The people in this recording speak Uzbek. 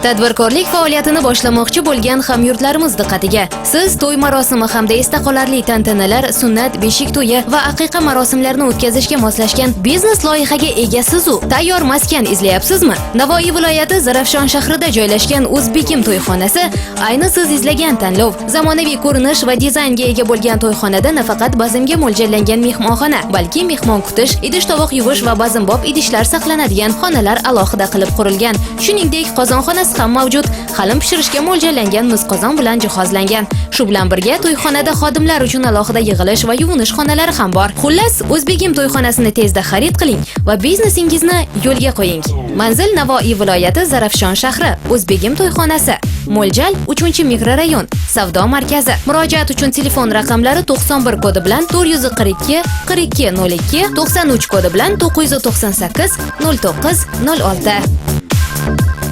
Tadbirkorlik faoliyatini boshlamoqchi bo'lgan hamyurtlarimiz diqqatiga. Siz to'y marosimi hamda esda qolarli tantanalar, sunnat, beshik to'yi va aqiqa marosimlarini o'tkazishga moslashgan biznes loyihaga egasiz-u tayyor maskan izlayapsizmi? Navoiy viloyati Zarafshon shahrida joylashgan O'zbekim to'yxonasi ayni siz izlagan tanlov. Zamonaviy ko'rinish va dizaynga ega bo'lgan to'yxonada nafaqat bazmga mo'ljallangan mehmonxona, balki mehmon kutish, idish-tovoq yuvish va bazmbob idishlar saqlanadigan xonalar alohida qilib qurilgan. Shuningdek, qozonxonasi ham mavjud. Qalin pishirishga mo'ljallangan mis qozon bilan jihozlangan. Shu bilan birga to'yxonada xodimlar uchun alohida yig'ilish va yuvinish xonalari ham bor. Xullas, O'zbekim to'yxonasini tezda xarid qiling va biznesingizni yo'lga qo'ying. Manzil Navoiy viloyati Zarafshon shahri. O'zbekim to'yxonasi. Mo'ljal 3-mikrorayon, savdo markazi. Murojaat uchun telefon raqamlari 91 kodi bilan 442 42 02, 93 kodi bilan 998 09 06.